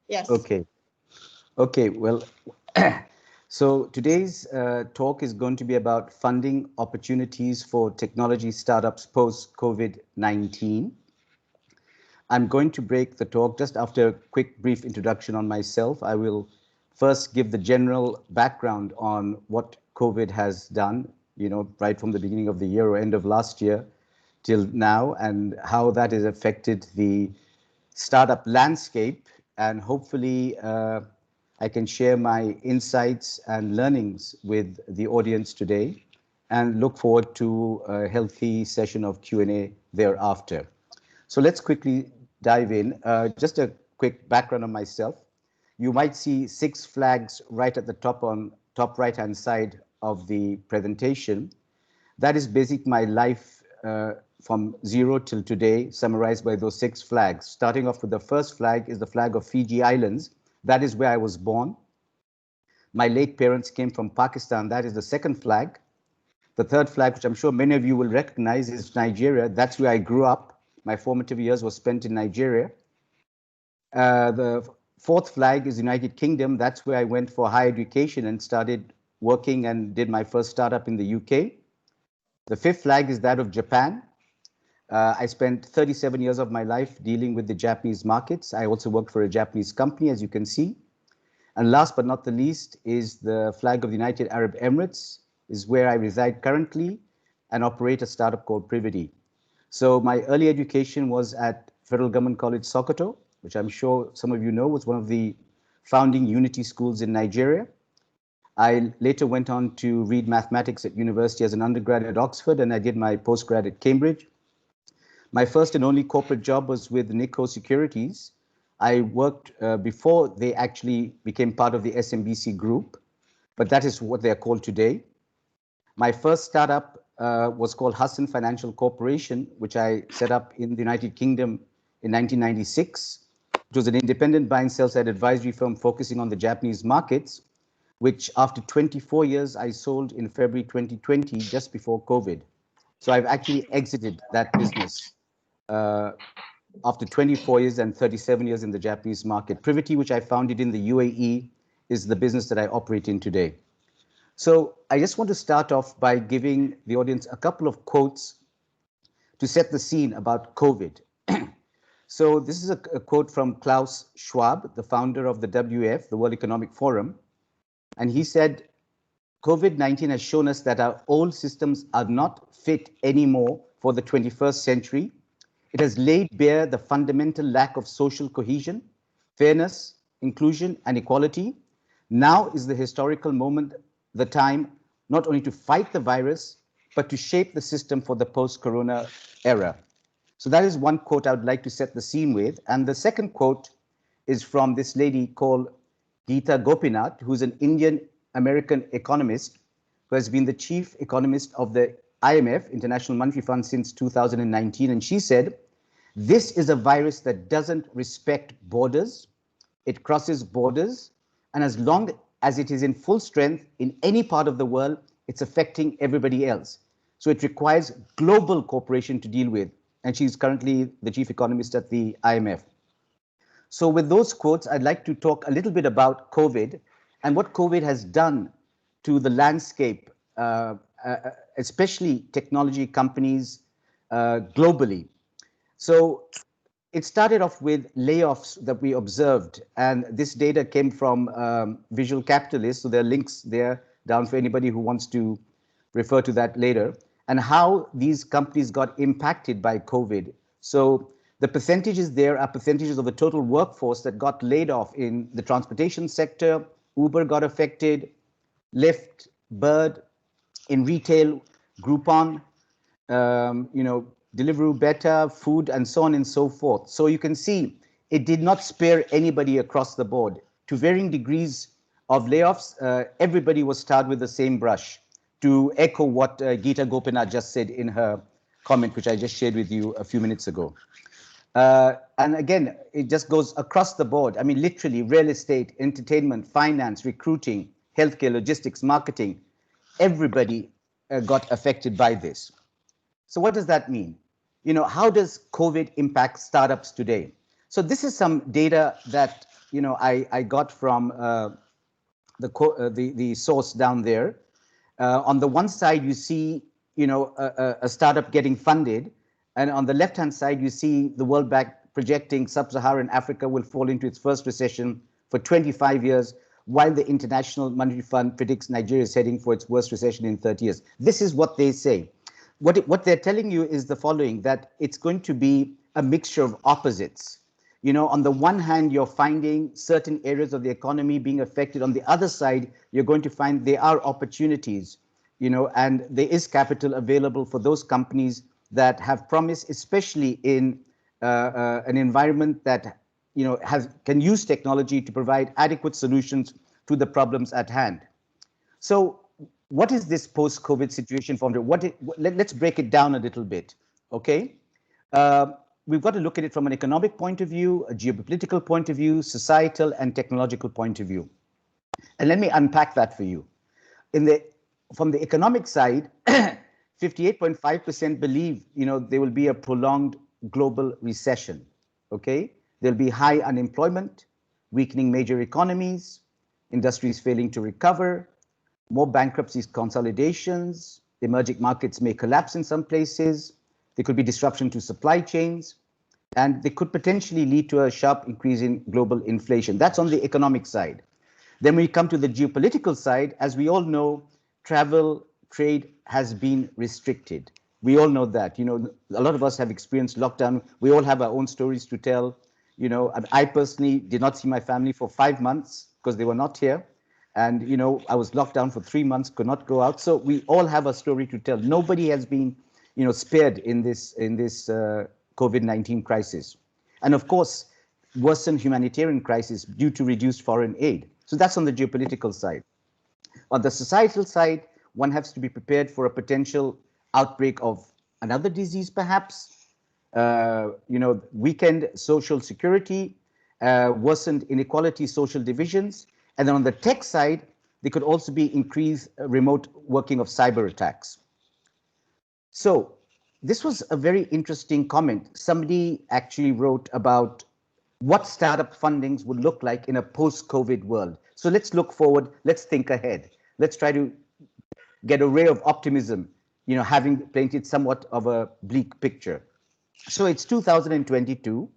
Yes. Okay. Okay. Well, so today's talk is going to be about funding opportunities for technology startups post COVID-19. I'm going to break the talk just after a quick brief introduction on myself. I will first give the general background on what COVID has done, right from the beginning of the year or end of last year till now, and how that has affected the startup landscape. And hopefully, I can share my insights and learnings with the audience today, and look forward to a healthy session of Q&A thereafter. So let's quickly dive in. Just a quick background on myself. You might see 6 flags right at the top right-hand side of the presentation. That is basically my life from zero till today, summarized by those 6 flags. Starting off with the first flag is the flag of Fiji Islands. That is where I was born. My late parents came from Pakistan. That is the second flag. The third flag, which I'm sure many of you will recognize, is Nigeria. That's where I grew up. My formative years were spent in Nigeria. The fourth flag is United Kingdom. That's where I went for higher education and started working and did my first startup in the UK. The fifth flag is that of Japan. I spent 37 years of my life dealing with the Japanese markets. I also worked for a Japanese company, as you can see. And last but not the least is the flag of the United Arab Emirates, is where I reside currently and operate a startup called Privity. So my early education was at Federal Government College, Sokoto, which I'm sure some of you know was one of the founding unity schools in Nigeria. I later went on to read mathematics at university as an undergrad at Oxford, and I did my postgrad at Cambridge. My first and only corporate job was with Nikko Securities. I worked before they actually became part of the SMBC group, but that is what they are called today. My first startup was called Hudson Financial Corporation, which I set up in the United Kingdom in 1996. It was an independent buy and sell side advisory firm focusing on the Japanese markets, which after 24 years, I sold in February 2020, just before COVID. So I've actually exited that business uh, after 24 years and 37 years in the Japanese market. Privity, which I founded in the UAE, is the business that I operate in today. So I just want to start off by giving the audience a couple of quotes to set the scene about COVID. So this is a quote from Klaus Schwab, the founder of the WEF, the World Economic Forum. And he said, COVID-19 has shown us that our old systems are not fit anymore for the 21st century. It has laid bare the fundamental lack of social cohesion, fairness, inclusion, and equality. Now is the historical moment, the time, not only to fight the virus, but to shape the system for the post-corona era. So that is one quote I would like to set the scene with. And the second quote is from this lady called Geeta Gopinath, who's an Indian American economist who has been the chief economist of the IMF, International Monetary Fund, since 2019. And she said, this is a virus that doesn't respect borders. It crosses borders. And as long as it is in full strength in any part of the world, it's affecting everybody else. So it requires global cooperation to deal with. And she's currently the chief economist at the IMF. So with those quotes, I'd like to talk a little bit about COVID and what COVID has done to the landscape, especially technology companies globally. So it started off with layoffs that we observed, and this data came from Visual Capitalist, so there are links there down for anybody who wants to refer to that later, and how these companies got impacted by COVID. So the percentages there are percentages of the total workforce that got laid off in the transportation sector. Uber got affected, Lyft, Bird, in retail, Groupon, Deliveroo, Beta, food, and so on and so forth. So you can see it did not spare anybody across the board. To varying degrees of layoffs, everybody was tarred with the same brush. To echo what Geeta Gopinath just said in her comment, which I just shared with you a few minutes ago. And again, it just goes across the board. I mean, literally, real estate, entertainment, finance, recruiting, healthcare, logistics, marketing, everybody got affected by this. So what does that mean? How does COVID impact startups today? So this is some data that I got from the source down there. On the one side, you see, a startup getting funded, and on the left-hand side, you see the World Bank projecting sub-Saharan Africa will fall into its first recession for 25 years, while the International Monetary Fund predicts Nigeria is heading for its worst recession in 30 years. This is what they say. What they're telling you is the following, that it's going to be a mixture of opposites. On the one hand, you're finding certain areas of the economy being affected. On the other side, you're going to find there are opportunities, and there is capital available for those companies that have promise, especially in an environment that, can use technology to provide adequate solutions to the problems at hand. So what is this post-COVID situation for? Let's break it down a little bit, okay? We've got to look at it from an economic point of view, a geopolitical point of view, societal and technological point of view. And let me unpack that for you. From the economic side, 58.5% believe, there will be a prolonged global recession, okay? There'll be high unemployment, weakening major economies, industries failing to recover, more bankruptcies, consolidations, emerging markets may collapse in some places, there could be disruption to supply chains, and they could potentially lead to a sharp increase in global inflation. That's on the economic side. Then we come to the geopolitical side. As we all know, travel, trade has been restricted. We all know that. A lot of us have experienced lockdown. We all have our own stories to tell. I personally did not see my family for 5 months because they were not here. And, I was locked down for 3 months, could not go out. So we all have a story to tell. Nobody has been spared in this COVID-19 crisis. And of course, worsened humanitarian crisis due to reduced foreign aid. So that's on the geopolitical side. On the societal side, one has to be prepared for a potential outbreak of another disease, perhaps, weakened social security, worsened inequality, social divisions. And then on the tech side, there could also be increased remote working of cyber attacks. So this was a very interesting comment. Somebody actually wrote about what startup fundings would look like in a post-COVID world. So let's look forward, let's think ahead. Let's try to get a ray of optimism, having painted somewhat of a bleak picture. So it's 2022.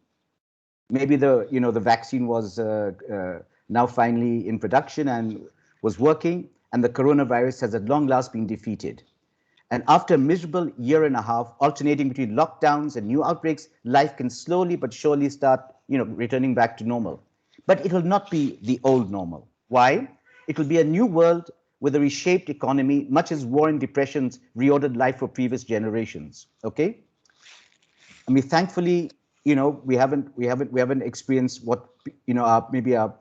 Maybe the vaccine was now finally in production and was working, and the coronavirus has at long last been defeated. And after a miserable year and a half, alternating between lockdowns and new outbreaks, life can slowly but surely start, returning back to normal. But it will not be the old normal. Why? It will be a new world with a reshaped economy, much as war and depressions reordered life for previous generations. Okay? I mean, thankfully, we haven't experienced what maybe our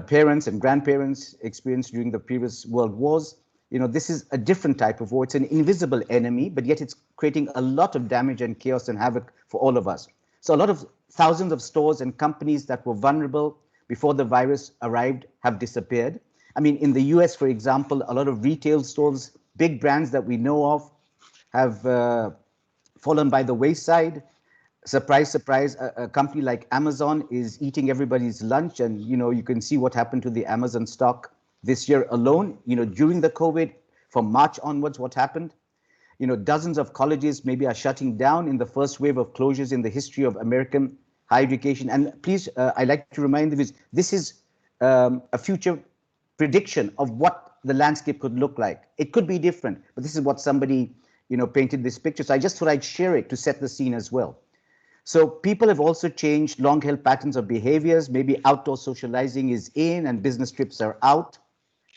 parents and grandparents experienced during the previous world wars. This is a different type of war. It's an invisible enemy, but yet it's creating a lot of damage and chaos and havoc for all of us. So a lot of thousands of stores and companies that were vulnerable before the virus arrived have disappeared. I mean, in the US, for example, a lot of retail stores, big brands that we know of, have fallen by the wayside. Surprise, surprise, a company like Amazon is eating everybody's lunch, and you can see what happened to the Amazon stock this year alone. During the COVID, from March onwards, what happened? Dozens of colleges maybe are shutting down in the first wave of closures in the history of American higher education. And please, I like to remind you, this is a future prediction of what the landscape could look like. It could be different, but this is what somebody painted this picture. So I just thought I'd share it to set the scene as well. So people have also changed long-held patterns of behaviors. Maybe outdoor socializing is in and business trips are out.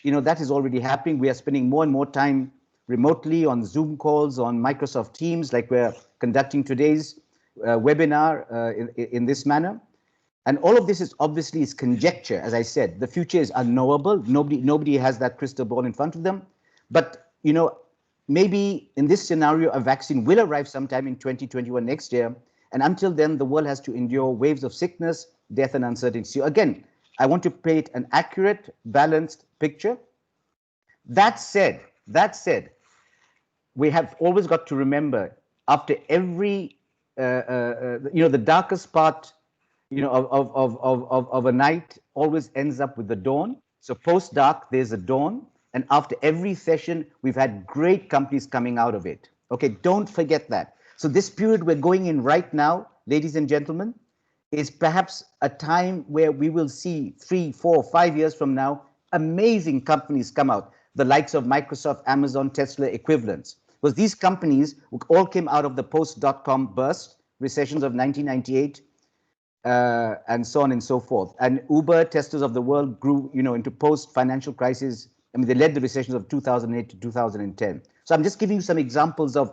That is already happening. We are spending more and more time remotely on Zoom calls, on Microsoft Teams, like we're conducting today's webinar in this manner. And all of this is obviously conjecture. As I said, the future is unknowable. Nobody has that crystal ball in front of them. But, maybe in this scenario, a vaccine will arrive sometime in 2021 next year. And until then, the world has to endure waves of sickness, death, and uncertainty. So again, I want to paint an accurate, balanced picture. That said, we have always got to remember, after every, the darkest part, of a night always ends up with the dawn. So post dark, there's a dawn. And after every session, we've had great companies coming out of it. Okay, don't forget that. So this period we're going in right now, ladies and gentlemen, is perhaps a time where we will see 3, 4, 5 years from now, amazing companies come out, the likes of Microsoft, Amazon, Tesla equivalents. Because these companies all came out of the post-dot-com burst, recessions of 1998, and so on and so forth. And Uber, Teslas of the world grew, into post-financial crisis. I mean, they led the recessions of 2008 to 2010. So I'm just giving you some examples of,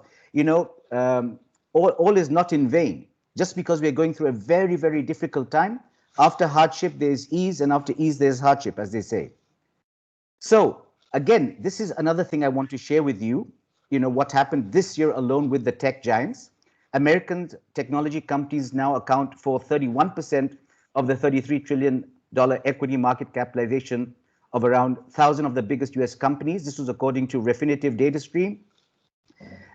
all is not in vain. Just because we're going through a very, very difficult time, after hardship, there's ease, and after ease, there's hardship, as they say. So again, this is another thing I want to share with you, what happened this year alone with the tech giants. American technology companies now account for 31% of the $33 trillion equity market capitalization of around 1,000 of the biggest US companies. This was according to Refinitiv data stream.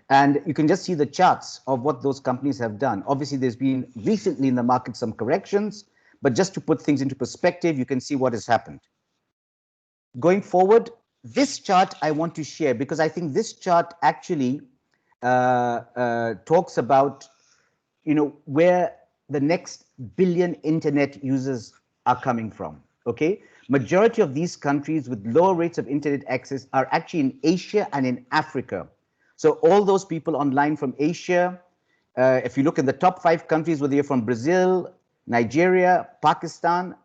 And you can just see the charts of what those companies have done. Obviously, there's been recently in the market some corrections, but just to put things into perspective, you can see what has happened. Going forward, this chart I want to share because I think this chart actually talks about, where the next billion internet users are coming from. Okay, majority of these countries with lower rates of internet access are actually in Asia and in Africa. So all those people online from Asia, if you look at the top 5 countries, whether you're from Brazil, Nigeria, Pakistan,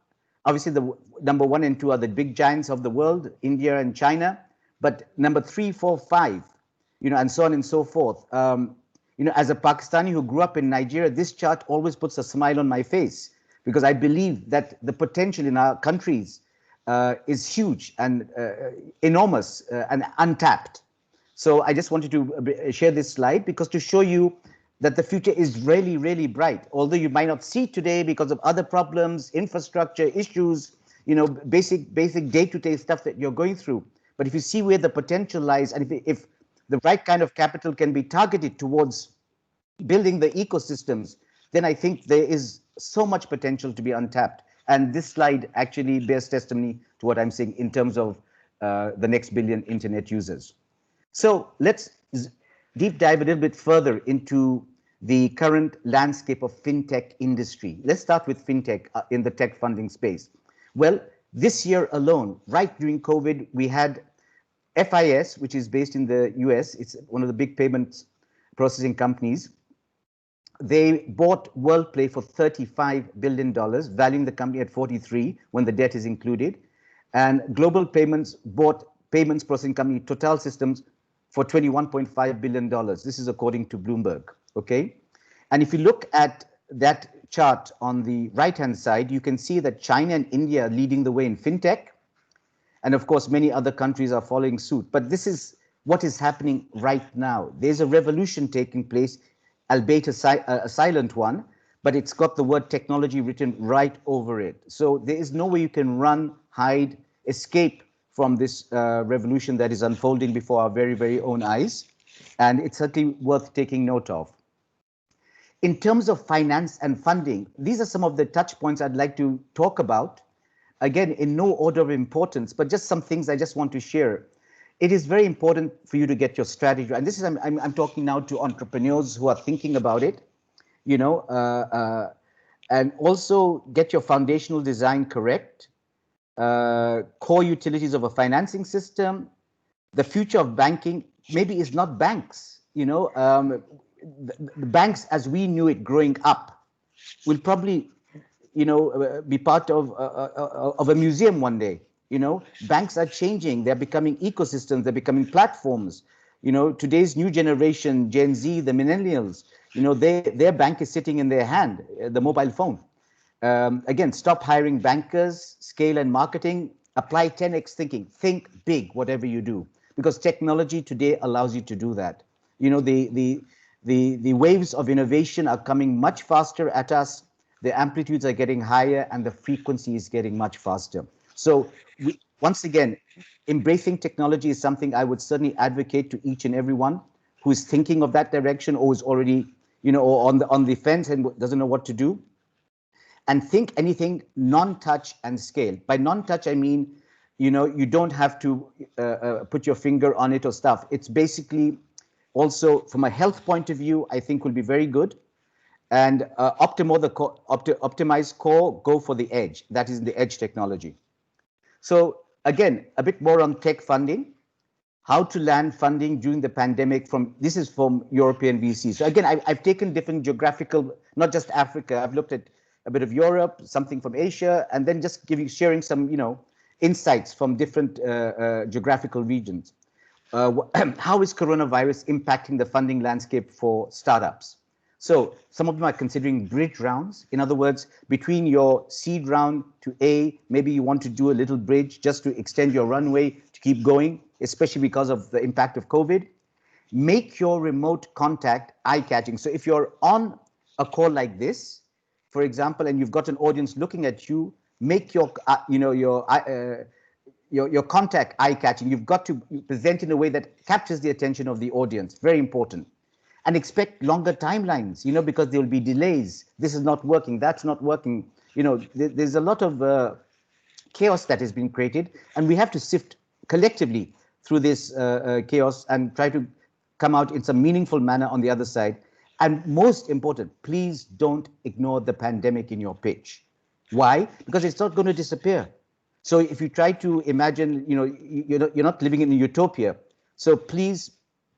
obviously the number 1 and 2 are the big giants of the world, India and China, but number 3, 4, 5, and so on and so forth. As a Pakistani who grew up in Nigeria, this chart always puts a smile on my face because I believe that the potential in our countries is huge and enormous and untapped. So I just wanted to share this slide because to show you that the future is really, really bright. Although you might not see today because of other problems, infrastructure issues, basic day-to-day stuff that you're going through. But if you see where the potential lies, and if the right kind of capital can be targeted towards building the ecosystems, then I think there is so much potential to be untapped. And this slide actually bears testimony to what I'm saying in terms of the next billion internet users. So let's deep dive a little bit further into the current landscape of fintech industry. Let's start with fintech in the tech funding space. Well, this year alone, right during COVID, we had FIS, which is based in the US. It's one of the big payments processing companies. They bought WorldPlay for $35 billion, valuing the company at 43 when the debt is included. And Global Payments bought payments processing company Total Systems for $21.5 billion. This is according to Bloomberg, okay? And if you look at that chart on the right-hand side, you can see that China and India are leading the way in fintech. And of course, many other countries are following suit. But this is what is happening right now. There's a revolution taking place, albeit a silent one, but it's got the word technology written right over it. So there is no way you can run, hide, escape from this revolution that is unfolding before our very, very own eyes. And it's certainly worth taking note of. In terms of finance and funding, these are some of the touch points I'd like to talk about. Again, in no order of importance, but just some things I just want to share. It is very important for you to get your strategy. And this is, I'm talking now to entrepreneurs who are thinking about it, and also get your foundational design correct. Core utilities of a financing system. The future of banking maybe is not banks. The banks as we knew it growing up will probably, be part of a museum one day. Banks are changing. They're becoming ecosystems. They're becoming platforms. Today's new generation, Gen Z, the millennials, their bank is sitting in their hand, the mobile phone. Again, stop hiring bankers, scale and marketing, apply 10x thinking, think big, whatever you do, because technology today allows you to do that. The waves of innovation are coming much faster at us. The amplitudes are getting higher and the frequency is getting much faster. So once again, embracing technology is something I would certainly advocate to each and everyone who is thinking of that direction or is already, or on the fence and doesn't know what to do. and think anything non-touch and scale. By non-touch, I mean, you don't have to put your finger on it or stuff. It's basically also from a health point of view, I think will be very good. And optimize core, go for the edge. That is the edge technology. So again, a bit more on tech funding, how to land funding during the pandemic this is from European VCs. So again, I've taken different geographical, not just Africa, I've looked at a bit of Europe, something from Asia, and then just sharing some, insights from different geographical regions. How is coronavirus impacting the funding landscape for startups? So some of them are considering bridge rounds. In other words, between your seed round to A, maybe you want to do a little bridge just to extend your runway to keep going, especially because of the impact of COVID. Make your remote contact eye-catching. So if you're on a call like this, for example, and you've got an audience looking at you, make your contact eye-catching. You've got to present in a way that captures the attention of the audience. Very important. And expect longer timelines, because there will be delays. This is not working, that's not working. There's a lot of chaos that has been created, and we have to sift collectively through this chaos and try to come out in some meaningful manner on the other side. And most important, please don't ignore the pandemic in your pitch. Why? Because it's not going to disappear. So if you try to imagine, you're not living in a utopia. So please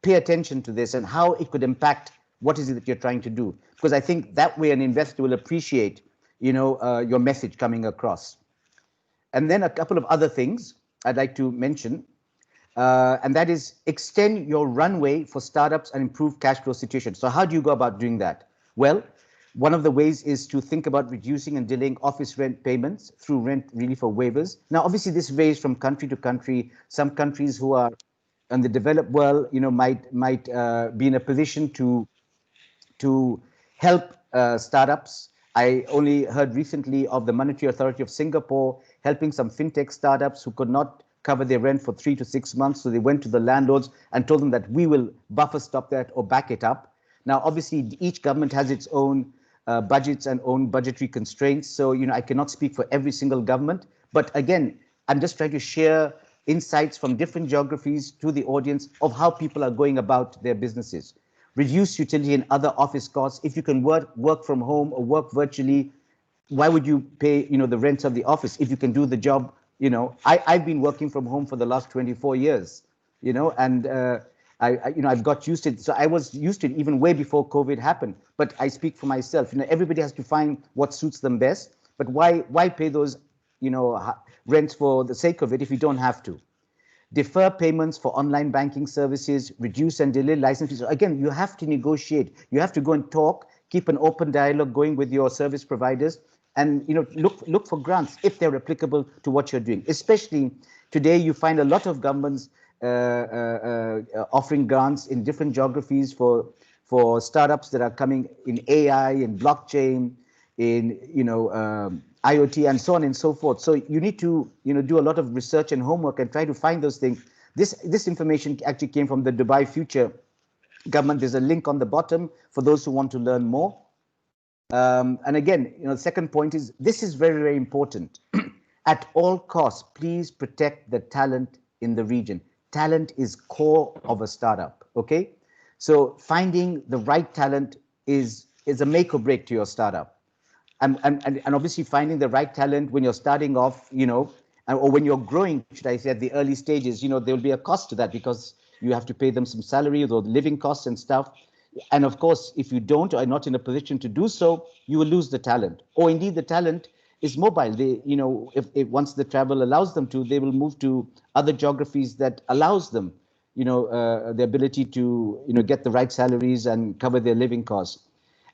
pay attention to this and how it could impact what is it that you're trying to do. Because I think that way an investor will appreciate, your message coming across. And then a couple of other things I'd like to mention, and that is extend your runway for startups and improve cash flow situation. So how do you go about doing that? Well, one of the ways is to think about reducing and delaying office rent payments through rent relief or waivers. Now, obviously, this varies from country to country. Some countries who are in the developed world, might be in a position to help startups. I only heard recently of the Monetary Authority of Singapore helping some fintech startups who could not cover their rent for 3 to 6 months. So they went to the landlords and told them that we will buffer stop that or back it up. Now, obviously, each government has its own budgets and own budgetary constraints. So, I cannot speak for every single government. But again, I'm just trying to share insights from different geographies to the audience of how people are going about their businesses. Reduce utility and other office costs. If you can work from home or work virtually, why would you pay, the rents of the office if you can do the job? I've been working from home for the last 24 years, and I've got used to it. So I was used to it even way before COVID happened. But I speak for myself. Everybody has to find what suits them best. But why pay those, rents for the sake of it if you don't have to? Defer payments for online banking services, reduce and delay license fees. Again, you have to negotiate. You have to go and talk, keep an open dialogue going with your service providers, and look for grants if they're applicable to what you're doing. Especially today, you find a lot of governments offering grants in different geographies for startups that are coming in AI and blockchain, in IoT and so on and so forth. So you need to do a lot of research and homework and try to find those things. This information actually came from the Dubai Future government. There's a link on the bottom for those who want to learn more. And again, the second point is this is very, very important. At all costs, please protect the talent in the region. Talent is core of a startup. Okay, so finding the right talent is a make or break to your startup. And obviously finding the right talent when you're starting off, or when you're growing, should I say, at the early stages, there will be a cost to that because you have to pay them some salaries or living costs and stuff. And of course, if you don't or are not in a position to do so, you will lose the talent. Or indeed, the talent is mobile. They, if once the travel allows them to, they will move to other geographies that allows them, the ability to, get the right salaries and cover their living costs.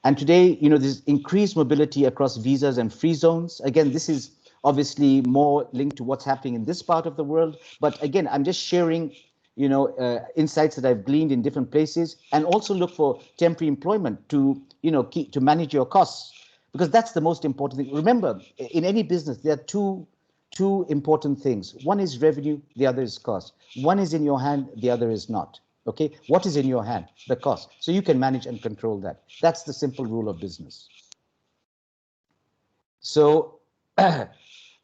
And today, there's increased mobility across visas and free zones. Again, this is obviously more linked to what's happening in this part of the world. But again, I'm just sharing, insights that I've gleaned in different places, and also look for temporary employment to, to manage your costs, because that's the most important thing. Remember, in any business, there are two important things. One is revenue, the other is cost. One is in your hand, the other is not. Okay, what is in your hand? The cost. So you can manage and control that. That's the simple rule of business. So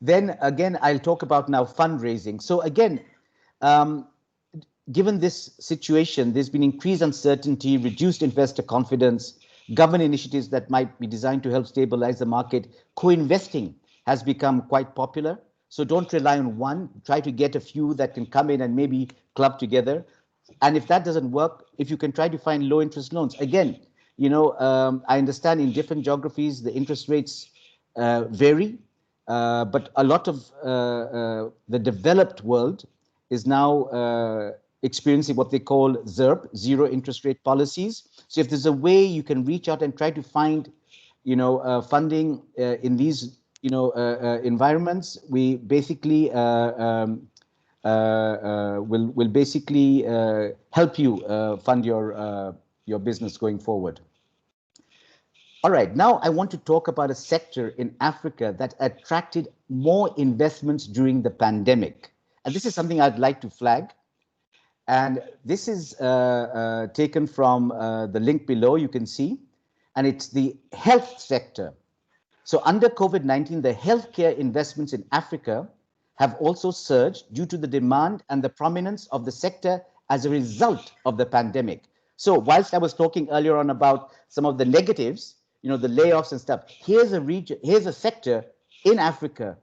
then again, I'll talk about now fundraising. So again, um, given this situation, there's been increased uncertainty, reduced investor confidence, government initiatives that might be designed to help stabilize the market. Co-investing has become quite popular. So don't rely on one, try to get a few that can come in and maybe club together. And if that doesn't work, if you can try to find low interest loans, again, I understand in different geographies, the interest rates vary, but a lot of the developed world is now experiencing what they call ZIRP, zero interest rate policies. So if there's a way you can reach out and try to find, funding in these, environments, we basically will basically help you fund your business going forward. All right, now I want to talk about a sector in Africa that attracted more investments during the pandemic. And this is something I'd like to flag. And this is taken from the link below, you can see, and it's the health sector. So under COVID-19, the healthcare investments in Africa have also surged due to the demand and the prominence of the sector as a result of the pandemic. So whilst I was talking earlier on about some of the negatives, the layoffs and stuff, here's a sector in Africa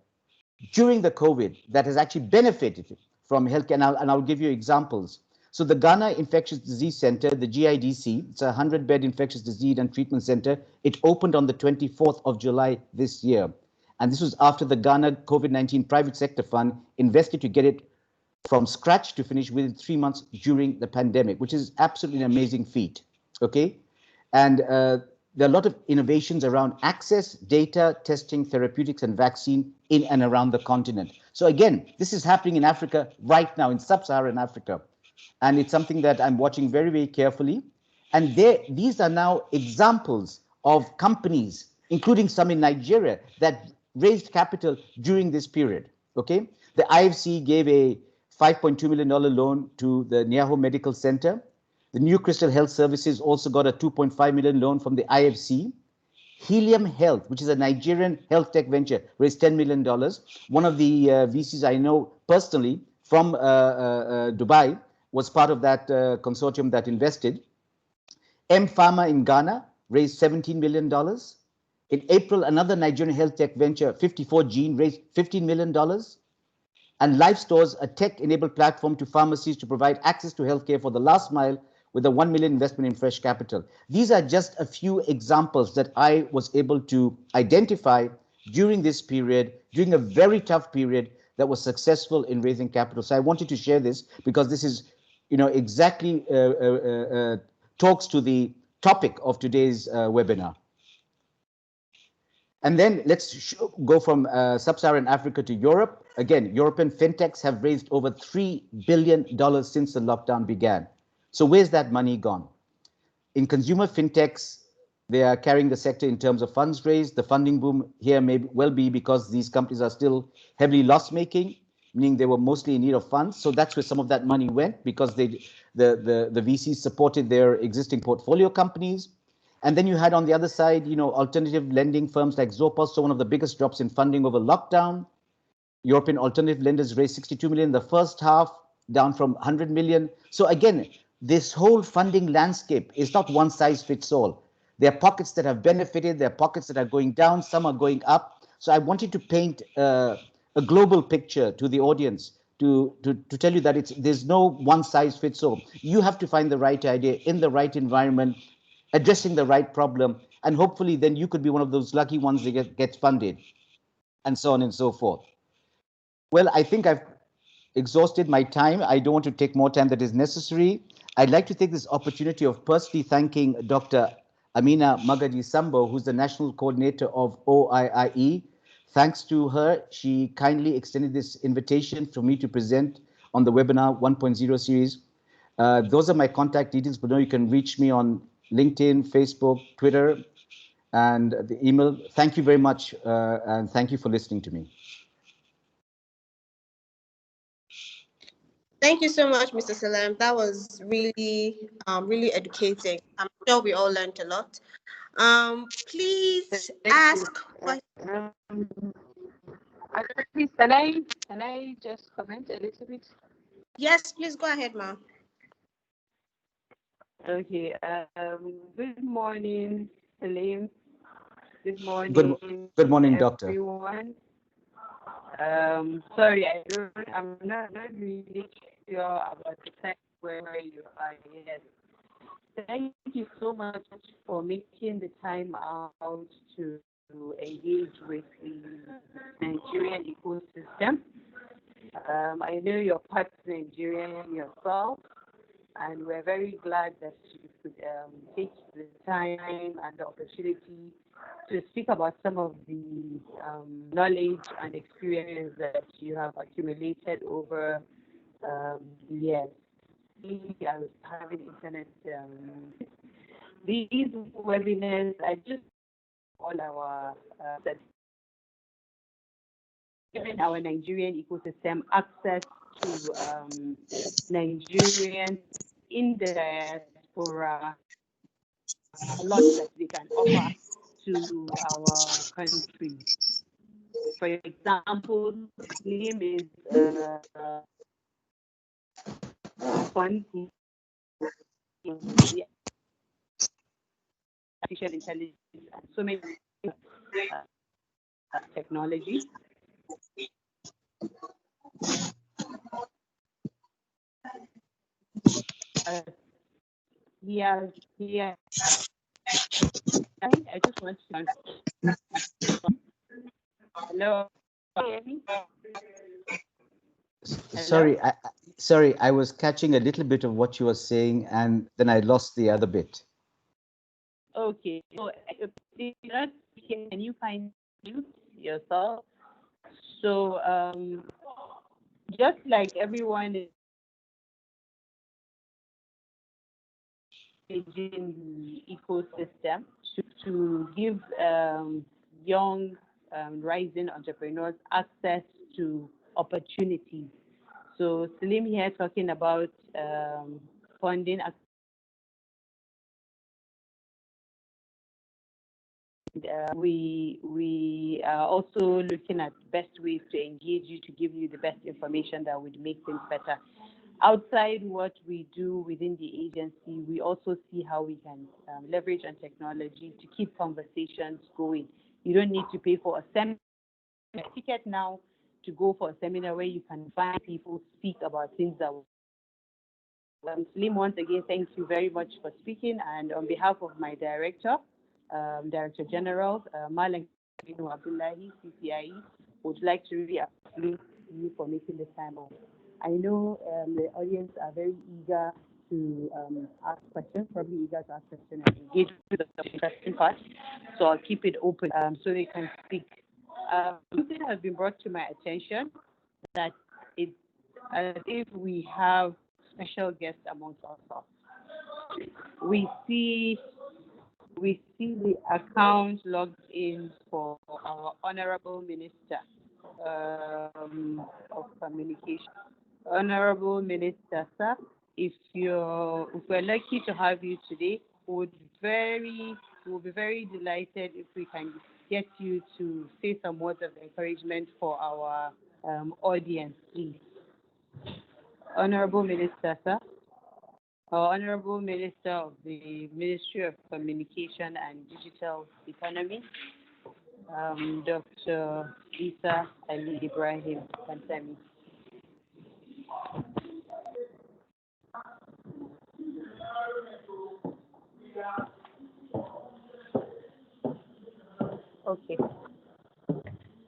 during the COVID that has actually benefited from healthcare, and I'll give you examples. So the Ghana Infectious Disease Center, the GIDC, it's a 100-bed infectious disease and treatment center. It opened on the 24th of July this year. And this was after the Ghana COVID-19 Private Sector Fund invested to get it from scratch to finish within 3 months during the pandemic, which is absolutely an amazing feat, okay? And there are a lot of innovations around access, data, testing, therapeutics, and vaccine in and around the continent. So again, this is happening in Africa right now, in sub-Saharan Africa. And it's something that I'm watching very, very carefully. And these are now examples of companies, including some in Nigeria, that raised capital during this period, okay? The IFC gave a $5.2 million loan to the Niaho Medical Center. The New Crystal Health Services also got a $2.5 million loan from the IFC. Helium Health, which is a Nigerian health tech venture, raised $10 million. One of the VCs I know personally from Dubai was part of that consortium that invested. M Pharma in Ghana raised $17 million. In April, another Nigerian health tech venture, 54 Gene, raised $15 million. And Life Stores, a tech-enabled platform to pharmacies to provide access to healthcare for the last mile with a $1 million investment in fresh capital. These are just a few examples that I was able to identify during this period, during a very tough period that was successful in raising capital. So I wanted to share this because this is, exactly talks to the topic of today's webinar. And then let's go from sub-Saharan Africa to Europe. Again, European fintechs have raised over $3 billion since the lockdown began. So where's that money gone? In consumer fintechs, they are carrying the sector in terms of funds raised. The funding boom here may well be because these companies are still heavily loss-making, meaning they were mostly in need of funds. So that's where some of that money went because the VCs supported their existing portfolio companies. And then you had on the other side, alternative lending firms like Zopos, so one of the biggest drops in funding over lockdown. European alternative lenders raised 62 million in the first half, down from 100 million. So again, this whole funding landscape is not one size fits all. There are pockets that have benefited, there are pockets that are going down, some are going up. So I wanted to paint a global picture to the audience to tell you that there's no one size fits all. You have to find the right idea in the right environment, addressing the right problem, and hopefully then you could be one of those lucky ones that gets funded, and so on and so forth. Well, I think I've exhausted my time. I don't want to take more time than is necessary. I'd like to take this opportunity of personally thanking Dr. Amina Magadi Sambo, who's the National Coordinator of OIIE. Thanks to her, she kindly extended this invitation for me to present on the webinar 1.0 series. Those are my contact details, but now you can reach me on LinkedIn, Facebook, Twitter, and the email. Thank you very much, and thank you for listening to me. Thank you so much, Mr. Salem. That was really, really educating. I'm sure we all learned a lot. Please ask questions. Please, can I just comment a little bit? Yes, please go ahead, Ma. Okay. Good morning, Salim. Good morning. Good morning, Doctor. Everyone. Sorry, I'm not really sure about the time where you are yet. Thank you so much for making the time out to engage with the Nigerian ecosystem. I know you're part of Nigerian yourself, and we're very glad that you could take the time and the opportunity to speak about some of the knowledge and experience that you have accumulated over the years. I was having internet. These webinars, I just all our giving our Nigerian ecosystem access to Nigerians in the diaspora, a lot that they can offer to our country. For example, name is fund the artificial intelligence and so many technology. Yeah. I just want to. Hello. Sorry, I was catching a little bit of what you were saying, and then I lost the other bit. Okay, so can you find yourself? So just like everyone is in the ecosystem to give young rising entrepreneurs access to opportunities. So Salim here talking about funding. We are also looking at best ways to engage you to give you the best information that would make things better. Outside what we do within the agency, we also see how we can leverage on technology to keep conversations going. You don't need to pay for a seminar ticket now to go for a seminar where you can find people speak about things that. Slim, once again, thank you very much for speaking. And on behalf of my director, Director General, Malang Abdullahi, CCIE, would like to really appreciate you for making the time out. I know the audience are very eager to ask questions, probably eager to ask questions and engage with the interesting part. So I'll keep it open so they can speak. Something has been brought to my attention that it's as if we have special guests amongst ourselves. We see the account logged in for our Honorable Minister of Communication. Honorable Minister, sir, if we're lucky to have you today, we'll be very delighted if we can get you to say some words of encouragement for our audience, please. Honorable Minister, sir. Our Honorable Minister of the Ministry of Communication and Digital Economy, Dr. Isa Ali Ibrahim Kantami. Okay.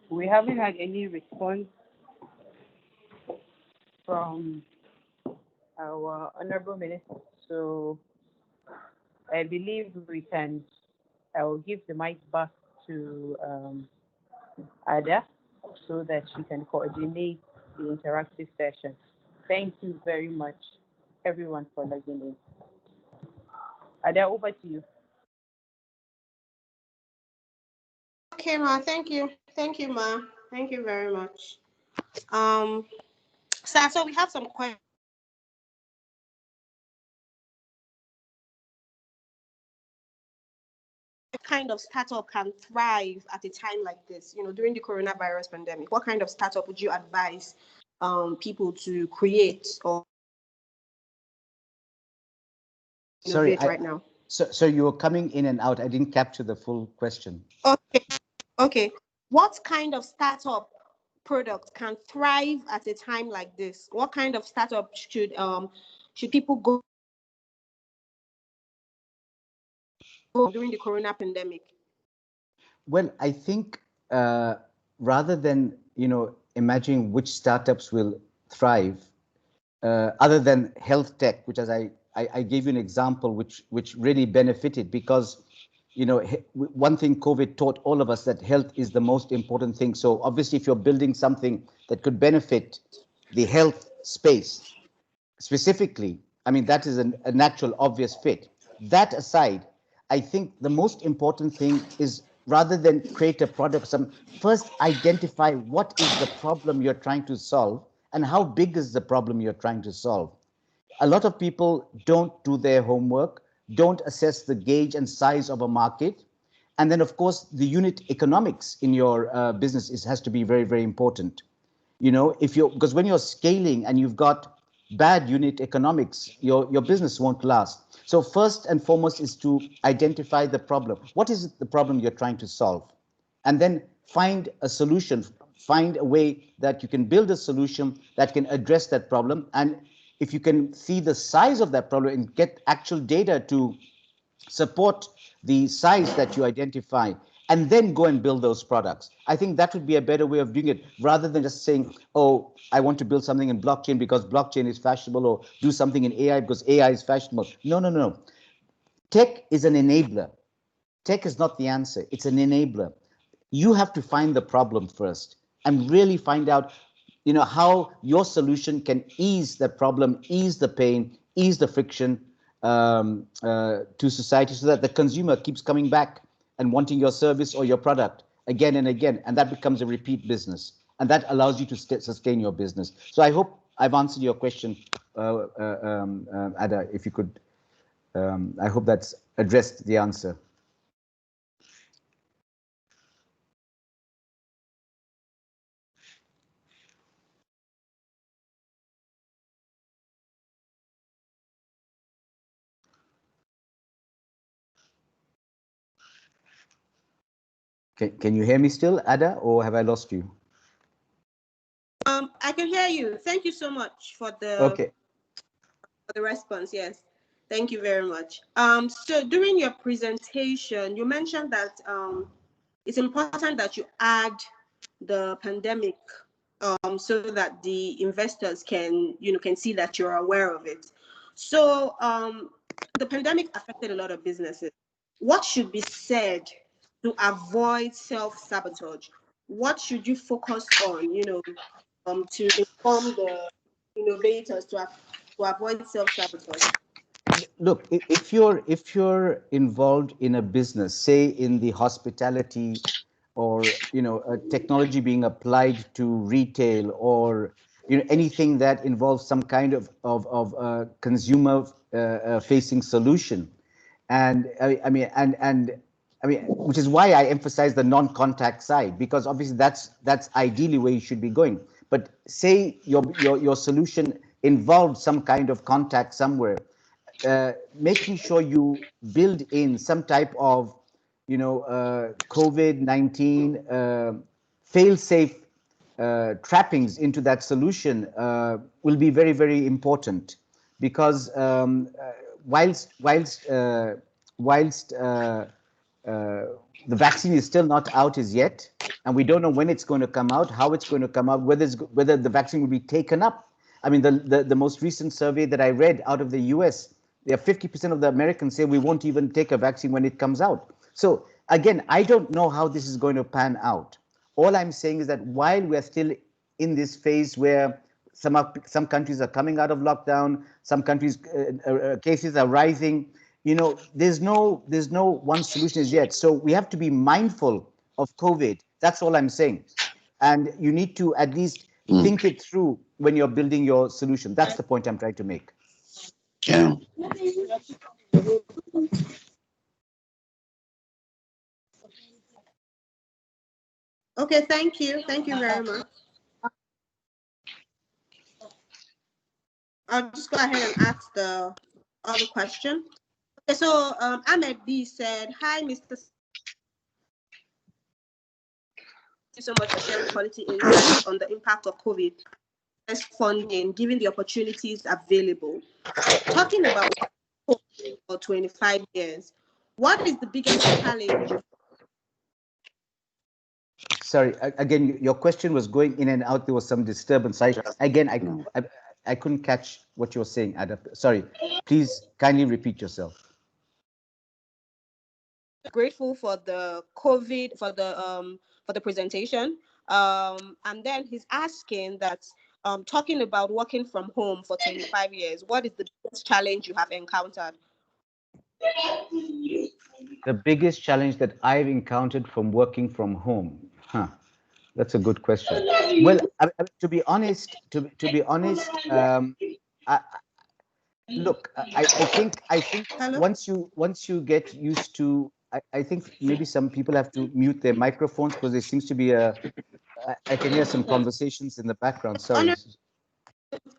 We haven't had any response from our Honorable Minister, so I believe I will give the mic back to Ada so that she can coordinate the interactive session. Thank you very much, everyone, for logging in. Ada, over to you. Okay, Ma. Thank you. Thank you, Ma. Thank you very much. So we have some questions. kind of startup can thrive at a time like this, during the coronavirus pandemic? What kind of startup would you advise people to create or Sorry, innovate right now? so you were coming in and out. I didn't capture the full question. Okay. What kind of startup product can thrive at a time like this? What kind of startup should people go during the corona pandemic? Well, I think rather than imagining which startups will thrive, other than health tech, which as I gave you an example, which really benefited because one thing COVID taught all of us, that health is the most important thing. So obviously, if you're building something that could benefit the health space specifically, I mean, that is a natural, obvious fit. That aside, I think the most important thing is, rather than create a product, first identify what is the problem you're trying to solve and how big is the problem you're trying to solve. A lot of people don't do their homework, don't assess the gauge and size of a market. And then, of course, the unit economics in your business has to be very, very important. Because when you're scaling and you've got bad unit economics, your business won't last. So first and foremost is to identify the problem. What is the problem you're trying to solve? And then find a solution, find a way that you can build a solution that can address that problem. And if you can see the size of that problem and get actual data to support the size that you identify, and then go and build those products. I think that would be a better way of doing it, rather than just saying, oh, I want to build something in blockchain because blockchain is fashionable, or do something in AI because AI is fashionable. No. Tech is an enabler. Tech is not the answer. It's an enabler. You have to find the problem first and really find out, how your solution can ease the problem, ease the pain, ease the friction to society, so that the consumer keeps coming back and wanting your service or your product again and again. And that becomes a repeat business. And that allows you to sustain your business. So I hope I've answered your question, Ada, if you could. I hope that's addressed the answer. Can you hear me still, Ada, or have I lost you? I can hear you. Thank you so much for Okay. For the response. Yes, thank you very much. So during your presentation, you mentioned that it's important that you add the pandemic so that the investors can see that you're aware of it. So the pandemic affected a lot of businesses. What should be said to avoid self-sabotage? What should you focus on, to inform the innovators to avoid self-sabotage? Look, if you're involved in a business, say in the hospitality, or technology being applied to retail, or anything that involves some kind of consumer facing solution, and which is why I emphasize the non-contact side, because obviously that's ideally where you should be going. But say your solution involved some kind of contact somewhere, making sure you build in some type of COVID-19 fail-safe trappings into that solution will be very, very important, because whilst the vaccine is still not out as yet, and we don't know when it's going to come out, how it's going to come out, whether the vaccine will be taken up. I mean, the most recent survey that I read out of the US, 50% of the Americans say we won't even take a vaccine when it comes out. So again, I don't know how this is going to pan out. All I'm saying is that while we're still in this phase where some countries are coming out of lockdown, some countries cases are rising, there's no one solution as yet. So we have to be mindful of COVID. That's all I'm saying. And you need to at least think it through when you're building your solution. That's the point I'm trying to make. Yeah. Okay, thank you. Thank you very much. I'll just go ahead and ask the other question. Okay, so Ahmed B said, "Hi, Mr. Thank you so much for sharing quality insights on the impact of COVID as funding, given the opportunities available. Talking about for 25 years, what is the biggest challenge you?" Sorry, again, your question was going in and out. There was some disturbance. I couldn't catch what you were saying, Adap. Sorry, please kindly repeat yourself. Grateful for the COVID for the presentation. And then he's asking that talking about working from home for 25 years, what is the biggest challenge you have encountered? The biggest challenge that I've encountered from working from home, huh? That's a good question. Well, to be honest, I, look, I think Hello? once you get used to, I think maybe some people have to mute their microphones because there seems to be I can hear some conversations in the background. Sorry. Honor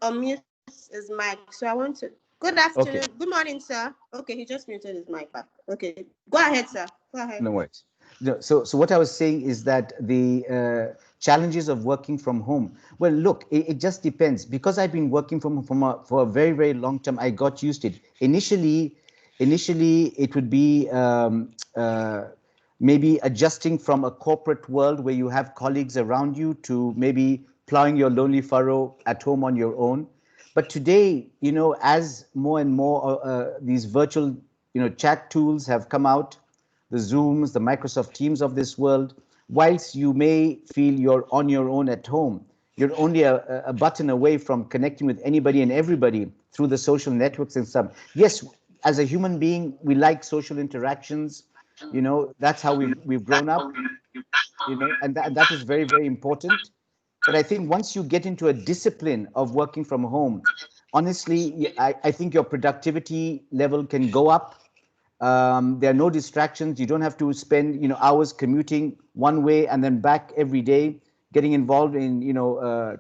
unmute his mic. So I want to. Good afternoon. Okay. Good morning, sir. Okay, he just muted his mic back. Okay, go ahead, sir. Go ahead. No worries. No, so what I was saying is that the challenges of working from home. Well, look, it just depends because I've been working for a very very long time. I got used to it. Initially, it would be maybe adjusting from a corporate world where you have colleagues around you to maybe plowing your lonely furrow at home on your own. But today, as more and more these virtual, chat tools have come out, the Zooms, the Microsoft Teams of this world, whilst you may feel you're on your own at home, you're only a button away from connecting with anybody and everybody through the social networks and stuff. Yes, as a human being, we like social interactions. That's how we've grown up. And that is very, very important. But I think once you get into a discipline of working from home, honestly, I think your productivity level can go up. There are no distractions. You don't have to spend hours commuting one way and then back every day, getting involved in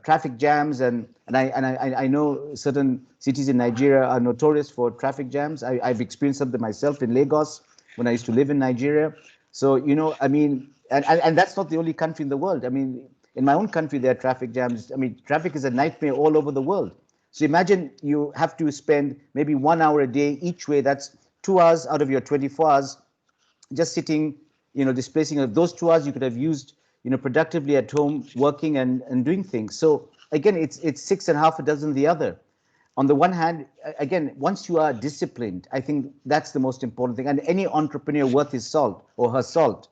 traffic jams and I know certain cities in Nigeria are notorious for traffic jams. I've experienced something myself in Lagos when I used to live in Nigeria. So I mean, and that's not the only country in the world. I mean, in my own country there are traffic jams. I mean, traffic is a nightmare all over the world. So imagine you have to spend maybe 1 hour a day each way. That's 2 hours out of your 24 hours just sitting, displacing of those 2 hours you could have used, productively at home working and doing things. So again, it's six and a half a dozen the other. On the one hand, again, once you are disciplined, I think that's the most important thing. And any entrepreneur worth his salt or her salt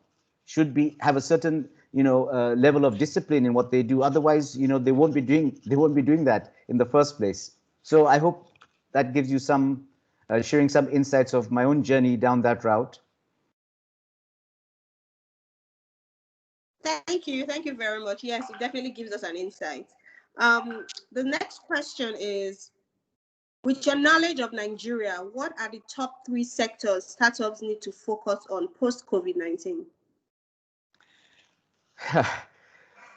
should have a certain level of discipline in what they do. Otherwise, they won't be doing that in the first place. So I hope that gives you some sharing some insights of my own journey down that route. Thank you very much. Yes, it definitely gives us an insight. The next question is, with your knowledge of Nigeria, what are the top 3 sectors startups need to focus on post COVID-19?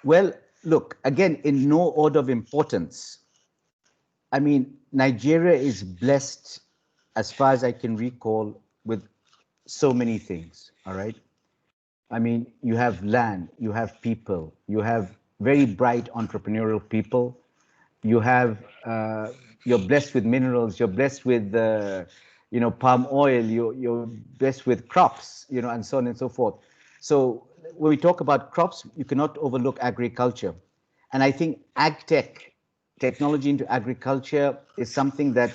Well, look, again, in no order of importance. I mean, Nigeria is blessed, as far as I can recall, with so many things, all right? I mean, you have land, you have people, you have very bright entrepreneurial people, you have, you're blessed with minerals, you're blessed with, palm oil, you're blessed with crops, and so on and so forth. So when we talk about crops, you cannot overlook agriculture. And I think ag tech, technology into agriculture, is something that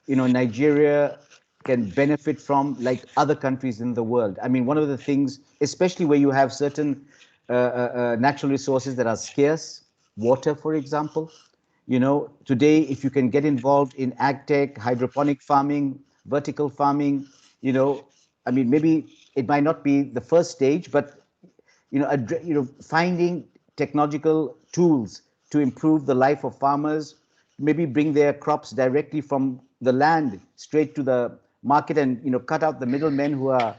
Nigeria can benefit from like other countries in the world. I mean, one of the things, especially where you have certain natural resources that are scarce, water, for example. Today, if you can get involved in ag tech, hydroponic farming, vertical farming, I mean, maybe it might not be the first stage, but finding technological tools to improve the life of farmers, maybe bring their crops directly from the land straight to the market and cut out the middlemen who are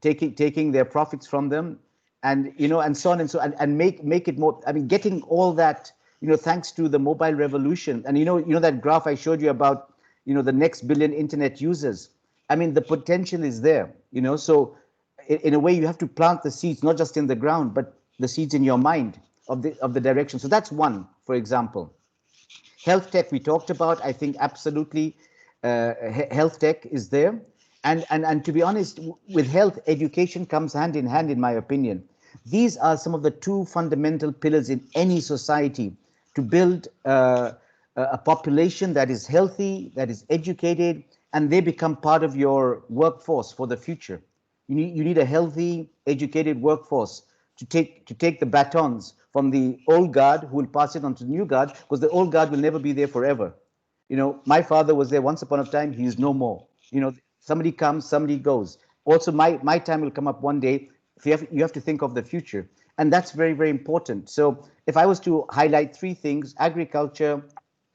taking their profits from them. and and so on and so on, and make it more. I mean, getting all that, thanks to the mobile revolution, and that graph I showed you about the next billion internet users. I mean, the potential is there. So in a way, you have to plant the seeds not just in the ground, but the seeds in your mind of the direction. So that's one, for example. Health tech we talked about. I think absolutely, health tech is there, and to be honest, with health, education comes hand in hand, in my opinion. These are some of the two fundamental pillars in any society to build a population that is healthy, that is educated, and they become part of your workforce for the future. You need a healthy, educated workforce to take the batons from the old guard, who will pass it on to the new guard, because the old guard will never be there forever. My father was there once upon a time. He is no more. Somebody comes, somebody goes. Also, my time will come up one day. If you have to think of the future, and that's very, very important. So if I was to highlight three things: agriculture,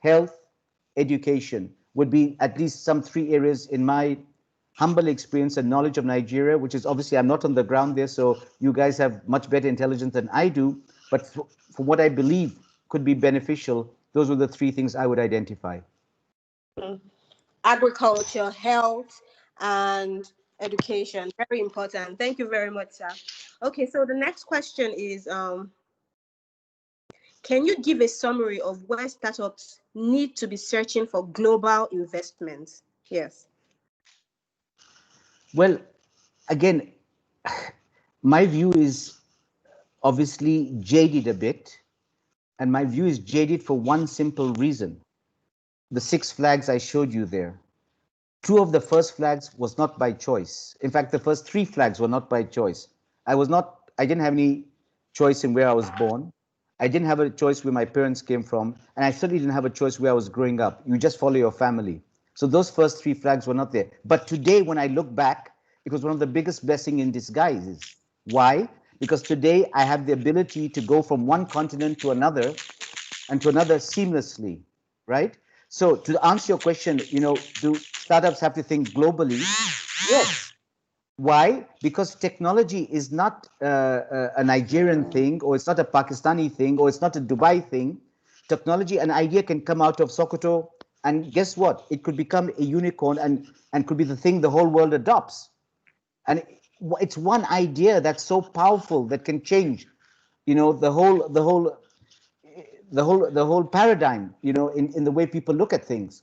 health, education would be at least some three areas in my humble experience and knowledge of Nigeria, which is obviously I'm not on the ground there, so you guys have much better intelligence than I do. But for what I believe could be beneficial, those were the three things I would identify. Agriculture, health, and education. Very important. Thank you very much, sir. Okay, so the next question is, can you give a summary of where startups need to be searching for global investments? Yes. Well, again, my view is obviously jaded a bit, and my view is jaded for one simple reason. The 6 flags I showed you there. 2 of the first flags was not by choice. In fact, the first 3 flags were not by choice. I didn't have any choice in where I was born. I didn't have a choice where my parents came from, and I certainly didn't have a choice where I was growing up. You just follow your family. So those first 3 flags were not there. But today, when I look back, it was one of the biggest blessings in disguise. Why? Because today I have the ability to go from one continent to another and to another seamlessly, right? So to answer your question, do startups have to think globally? Yes. Why? Because technology is not a Nigerian thing, or it's not a Pakistani thing, or it's not a Dubai thing. Technology, an idea can come out of Sokoto, and guess what? It could become a unicorn and could be the thing the whole world adopts. And it's one idea that's so powerful that can change, the whole paradigm, in the way people look at things.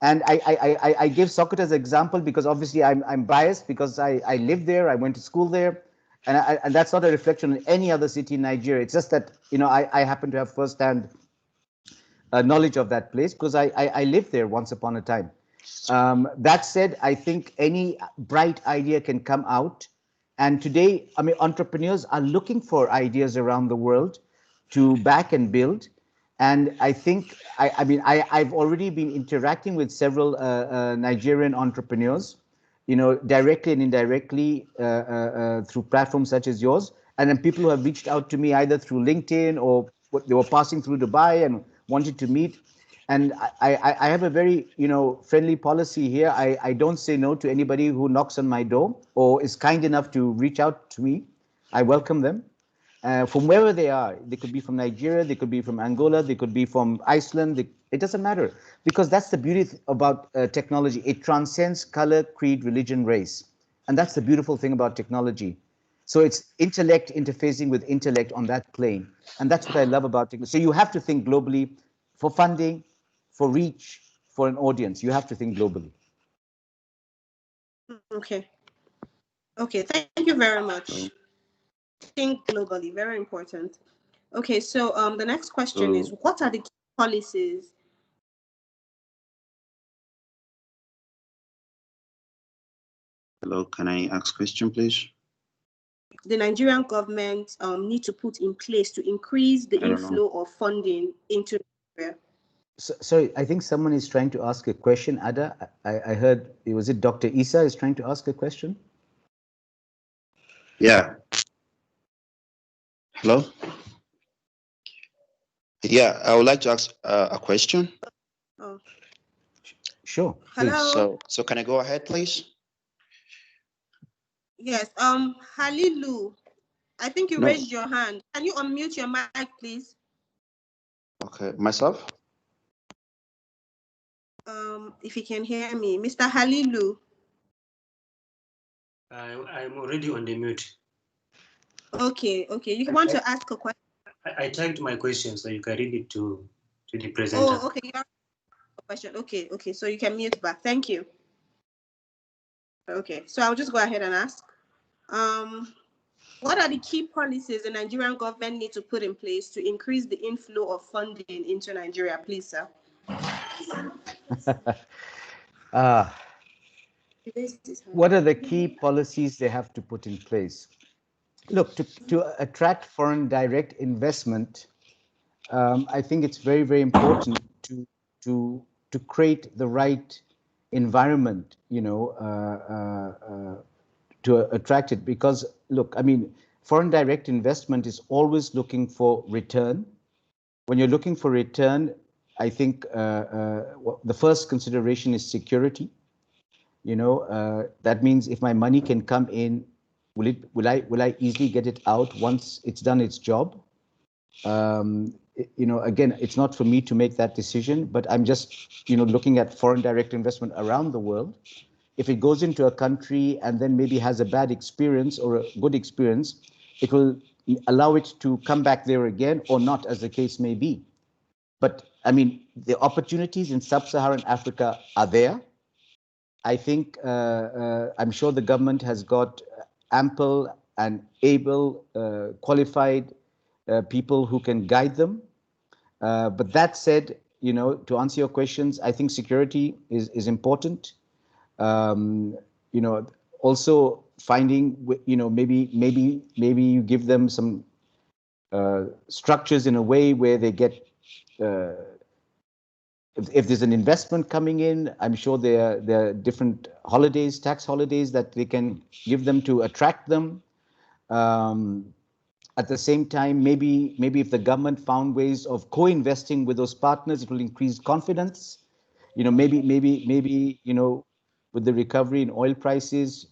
And I give Sokoto as an example because obviously I'm biased because I live there, I went to school there, and that's not a reflection on any other city in Nigeria. It's just that I happen to have firsthand knowledge of that place because I lived there once upon a time. That said, I think any bright idea can come out. And today, I mean, entrepreneurs are looking for ideas around the world to back and build. And I think, I've already been interacting with several Nigerian entrepreneurs, directly and indirectly through platforms such as yours. And then people who have reached out to me either through LinkedIn or they were passing through Dubai and wanted to meet. And I have a very, friendly policy here. I don't say no to anybody who knocks on my door or is kind enough to reach out to me. I welcome them. From wherever they are. They could be from Nigeria, they could be from Angola, they could be from Iceland. It doesn't matter, because that's the beauty about technology. It transcends color, creed, religion, race. And that's the beautiful thing about technology. So it's intellect interfacing with intellect on that plane. And that's what I love about technology. So you have to think globally for funding, for reach, for an audience. You have to think globally. Okay. Okay. Thank you very much. Think globally. Very important. Okay. So the next question is, what are the key policies? Hello, can I ask question, please? The Nigerian government need to put in place to increase the inflow of funding into Nigeria? Sorry, I think someone is trying to ask a question. Ada, I heard, was it Dr. Isa is trying to ask a question? Yeah. Hello? Yeah, I would like to ask a question. Oh. Sure. Hello. So can I go ahead, please? Yes. Halilu, I think you No. raised your hand. Can you unmute your mic, please? Okay, myself? If you can hear me. Mr. Halilu. I'm already on the mute. Okay. You want to ask a question? I typed my question so you can read it to the presenter. Oh, okay. You have a question. Okay. So you can mute back. Thank you. Okay. So I'll just go ahead and ask. What are the key policies the Nigerian government need to put in place to increase the inflow of funding into Nigeria, please, sir? What are the key policies they have to put in place? Look, to attract foreign direct investment, I think it's very, very important to create the right environment, to attract it. Because, look, I mean, foreign direct investment is always looking for return. When you're looking for return, I think the first consideration is security. That means if my money can come in, will I easily get it out once it's done its job? Again, it's not for me to make that decision, but I'm just, looking at foreign direct investment around the world. If it goes into a country and then maybe has a bad experience or a good experience, it will allow it to come back there again or not, as the case may be. But I mean, the opportunities in sub-Saharan Africa are there. I think I'm sure the government has got ample and able, qualified people who can guide them. But that said, to answer your questions, I think security is important. Also finding, maybe you give them some structures in a way where they get. If there's an investment coming in, I'm sure there are different holidays, tax holidays that they can give them to attract them. At the same time, maybe if the government found ways of co-investing with those partners, it will increase confidence. Maybe with the recovery in oil prices,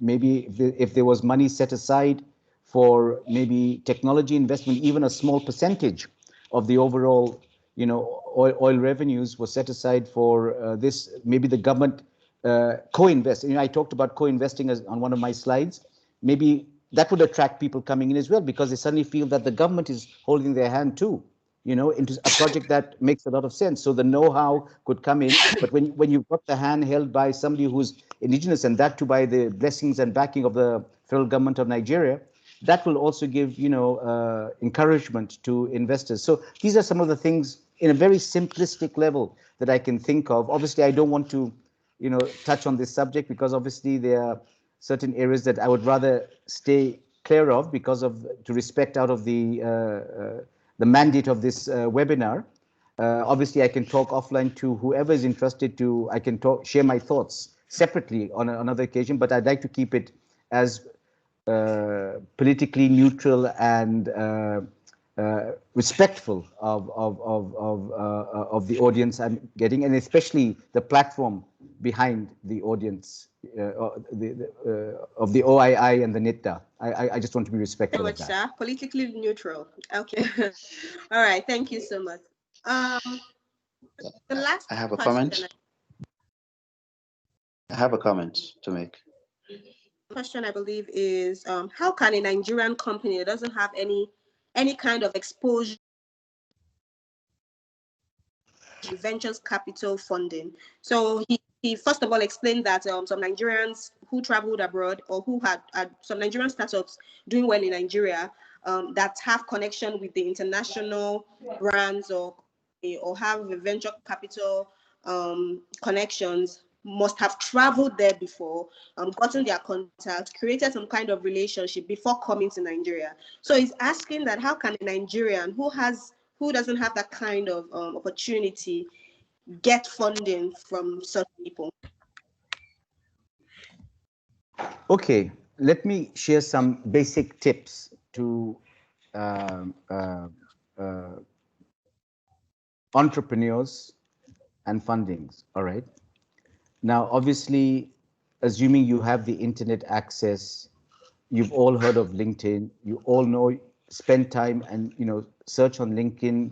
maybe if there was money set aside for maybe technology investment, even a small percentage of the overall, oil revenues was set aside for this. Maybe the government co-invest. I talked about co-investing on one of my slides. Maybe that would attract people coming in as well, because they suddenly feel that the government is holding their hand too, into a project that makes a lot of sense. So the know-how could come in. But when you've got the hand held by somebody who's indigenous, and that too by the blessings and backing of the federal government of Nigeria, that will also give, encouragement to investors. So these are some of the things in a very simplistic level that I can think of. Obviously, I don't want to, touch on this subject, because obviously there are certain areas that I would rather stay clear of to respect out of the mandate of this webinar. Obviously, I can talk offline to whoever is interested to. I can share my thoughts separately on another occasion, but I'd like to keep it as politically neutral and respectful of the audience I'm getting, and especially the platform behind the audience of the OIIE and the NITDA. I just want to be respectful Very of much, that. sir. Politically neutral. Okay. All right. Thank you so much. The last I have a question. comment. I have a comment to make. Question, I believe, is how can a Nigerian company that doesn't have any kind of exposure to ventures capital funding? So he first of all explained that some Nigerians who traveled abroad, or who had some Nigerian startups doing well in Nigeria, that have connection with the international brands, or have a venture capital connections, must have traveled there before, gotten their contact, created some kind of relationship before coming to Nigeria. So he's asking that how can a Nigerian who doesn't have that kind of opportunity get funding from such people? Okay, let me share some basic tips to um, uh, uh, entrepreneurs and fundings. All right. Now, obviously, assuming you have the internet access, you've all heard of LinkedIn. You all know, spend time and, search on LinkedIn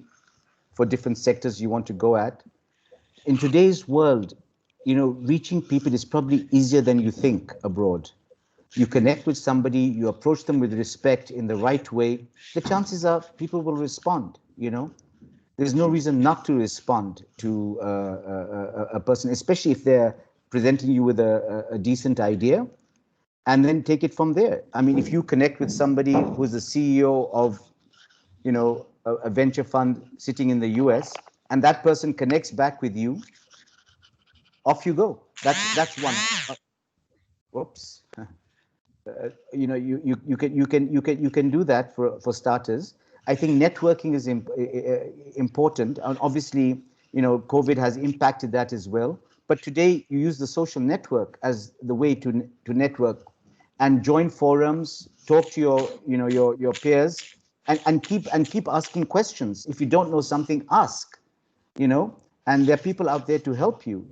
for different sectors you want to go at. In today's world, reaching people is probably easier than you think abroad. You connect with somebody, you approach them with respect in the right way, the chances are people will respond. There's no reason not to respond to a person, especially if they're presenting you with a decent idea, and then take it from there. I mean, if you connect with somebody who's the CEO of, a venture fund sitting in the US, and that person connects back with you, off you go. That's one. Whoops. You can do that for starters. I think networking is important, and obviously, COVID has impacted that as well. But today, you use the social network as the way to network, and join forums, talk to your peers, and keep asking questions. If you don't know something, ask. And there are people out there to help you.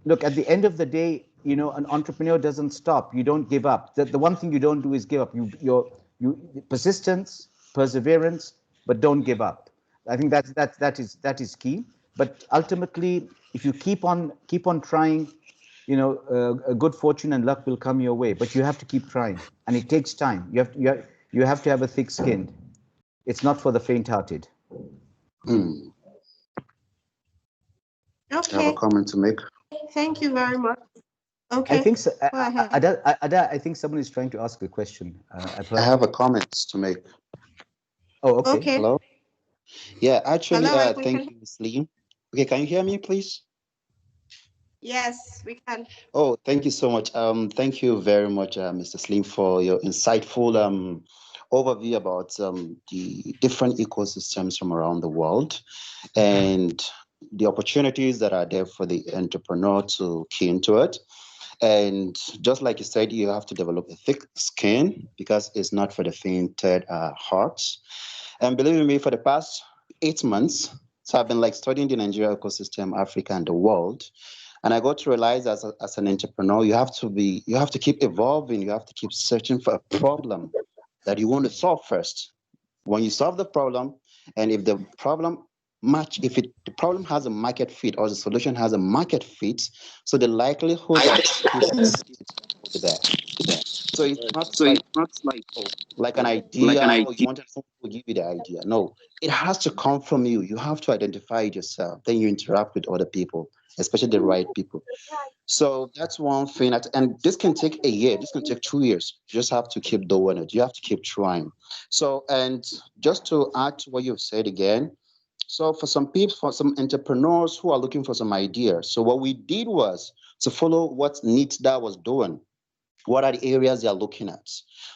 Look, at the end of the day, an entrepreneur doesn't stop. You don't give up. The one thing you don't do is give up. You persistence, perseverance, but don't give up. I think that is key. But ultimately, if you keep on trying, a good fortune and luck will come your way. But you have to keep trying, and it takes time. You have to have a thick skin. It's not for the faint-hearted. Hmm. I have a Okay. comment to make. Thank you very much. I Okay. think so. Go ahead. Ada, I think someone is trying to ask a question. I have a comment to make. Oh, okay. Okay. Hello? Yeah, actually, Hello, we thank can. you, Ms. Lee. Okay, can you hear me, please? Yes, we can. Oh, thank you so much. Thank you very much, Mr. Slim, for your insightful overview about the different ecosystems from around the world and the opportunities that are there for the entrepreneur to key into it. And just like you said, you have to develop a thick skin because it's not for the fainted hearts. And believe me, for the past 8 months, so I've been like studying the Nigeria ecosystem, Africa, and the world. And I got to realize as an entrepreneur, you have to keep evolving. You have to keep searching for a problem that you want to solve first. When you solve the problem, and if the problem the problem has a market fit or the solution has a market fit, so the likelihood that you succeed will be there. So it's not like an idea or you want someone to give you the idea. No, it has to come from you. You have to identify it yourself. Then you interact with other people, especially the right people. So that's one thing. And this can take a year. This can take 2 years. You just have to keep doing it. You have to keep trying. So, and just to add to what you've said again, so for some people, for some entrepreneurs who are looking for some ideas, so what we did was to follow what NITDA was doing. What are the areas they are looking at?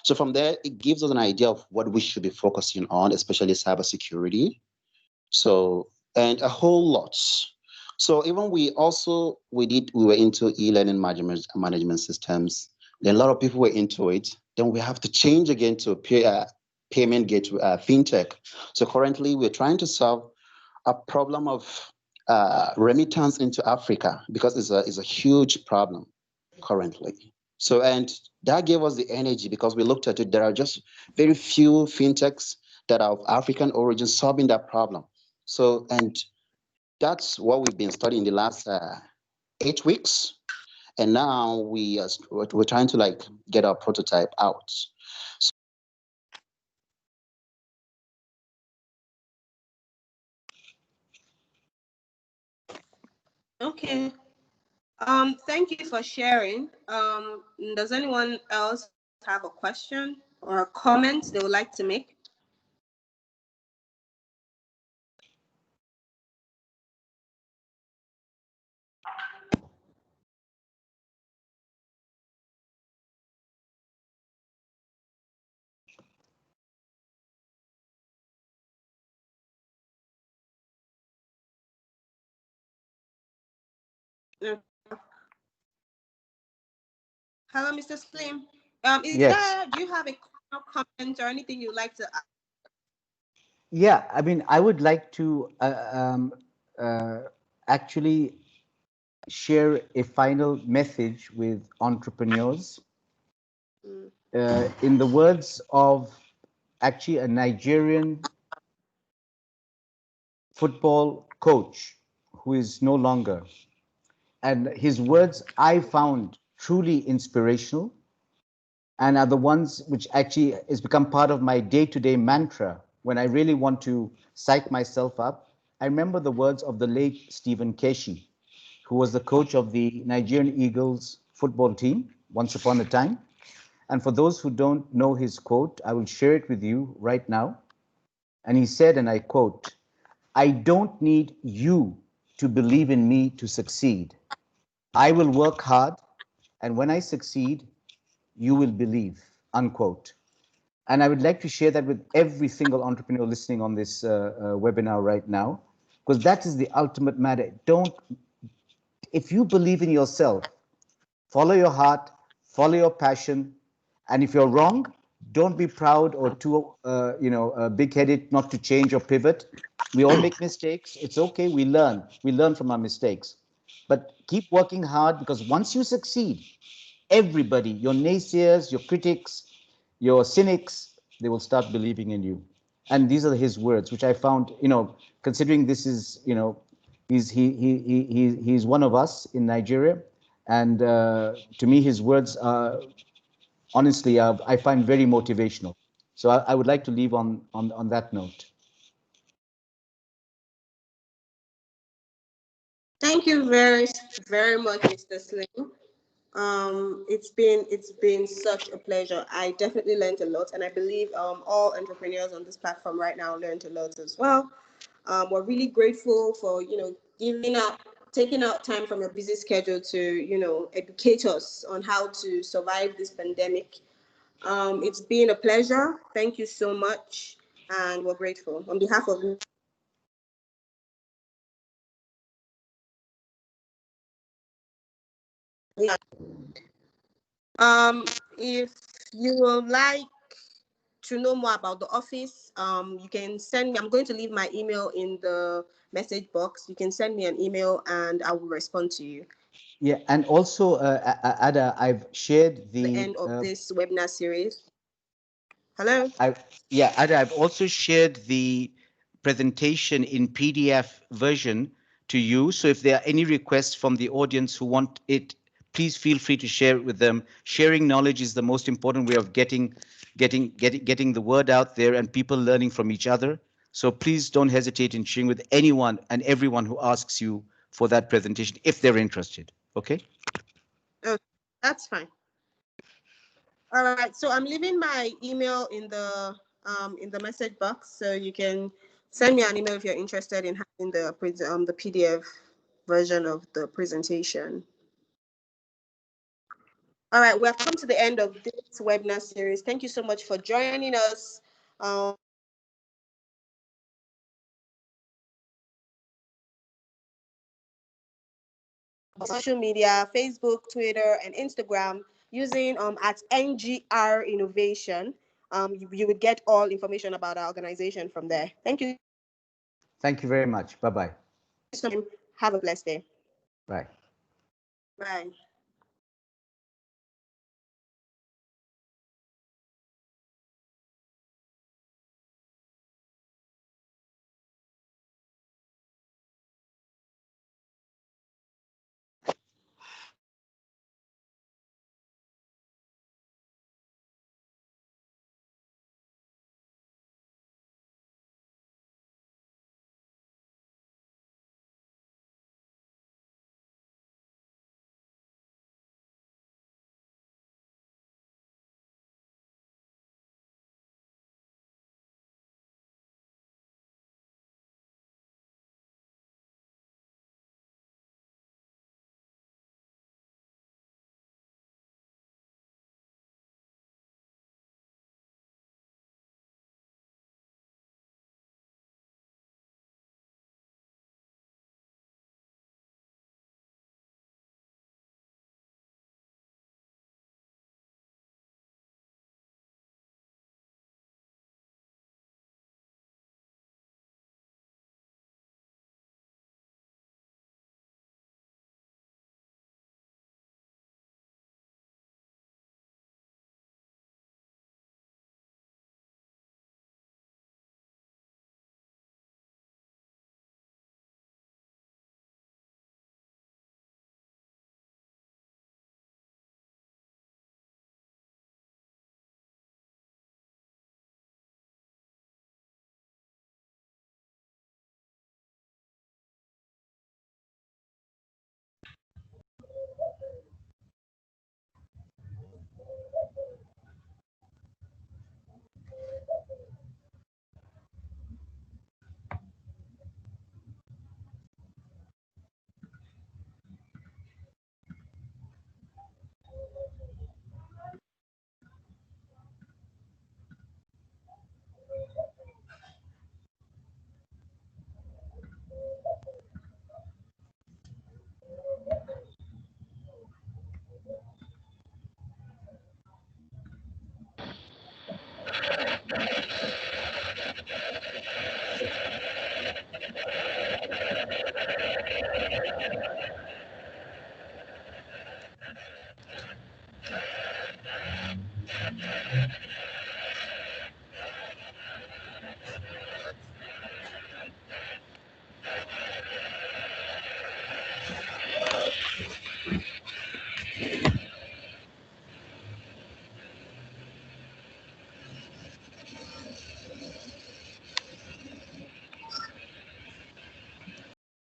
So from there, it gives us an idea of what we should be focusing on, especially cybersecurity. So, and a whole lot. So even we were into e-learning management systems. Then a lot of people were into it. Then we have to change again to payment gateway, fintech. So currently we're trying to solve a problem of remittance into Africa because it's a huge problem currently. So, and that gave us the energy because we looked at it. There are just very few fintechs that are of African origin solving that problem. So, and that's what we've been studying the last 8 weeks. And now we're trying to like get our prototype out. Okay. Thank you for sharing. Does anyone else have a question or a comment they would like to make? No. Hello, Mr. Slim. Yes. Do you have a comment or anything you'd like to add? Yeah, I mean, I would like to uh, actually share a final message with entrepreneurs. In the words of actually a Nigerian football coach who is no longer, and his words I found truly inspirational and are the ones which actually has become part of my day-to-day mantra when I really want to psych myself up. I remember the words of the late Stephen Keshi, who was the coach of the Nigerian Eagles football team once upon a time. And for those who don't know his quote, I will share it with you right now. And he said, and I quote, "I don't need you to believe in me to succeed. I will work hard, and when I succeed, you will believe," unquote. And I would like to share that with every single entrepreneur listening on this webinar right now, because that is the ultimate matter. If you believe in yourself, follow your heart, follow your passion, and if you're wrong, don't be proud or too, big-headed not to change or pivot. We all make mistakes. It's okay. We learn. We learn from our mistakes. But keep working hard, because once you succeed, everybody, your naysayers, your critics, your cynics, they will start believing in you. And these are his words, which I found, considering this is, he's one of us in Nigeria, and to me, his words are honestly, I find very motivational. So I would like to leave on that note. Thank you very much, Mr. Slim. It's been such a pleasure. I definitely learned a lot, and I believe all entrepreneurs on this platform right now learned a lot as well. We're really grateful for taking out time from your busy schedule to educate us on how to survive this pandemic. It's been a pleasure. Thank you so much, and we're grateful on behalf of. If you would like to know more about the office, you can send me. I'm going to leave my email in the message box. You can send me an email, and I will respond to you. Yeah, and also, Ada, I've shared The the end of this webinar series. Hello. yeah, Ada, I've also shared the presentation in PDF version to you. So if there are any requests from the audience who want it, please feel free to share it with them. Sharing knowledge is the most important way of getting the word out there and people learning from each other. So please don't hesitate in sharing with anyone and everyone who asks you for that presentation if they're interested. Okay? Oh, that's fine. All right. So I'm leaving my email in the message box, so you can send me an email if you're interested in having the PDF version of the presentation. All right, we have come to the end of this webinar series. Thank you so much for joining us. Social media, Facebook, Twitter, and Instagram using at NGR Innovation. You would get all information about our organization from there. Thank you. Thank you very much. Bye-bye. Have a blessed day. Bye. Bye.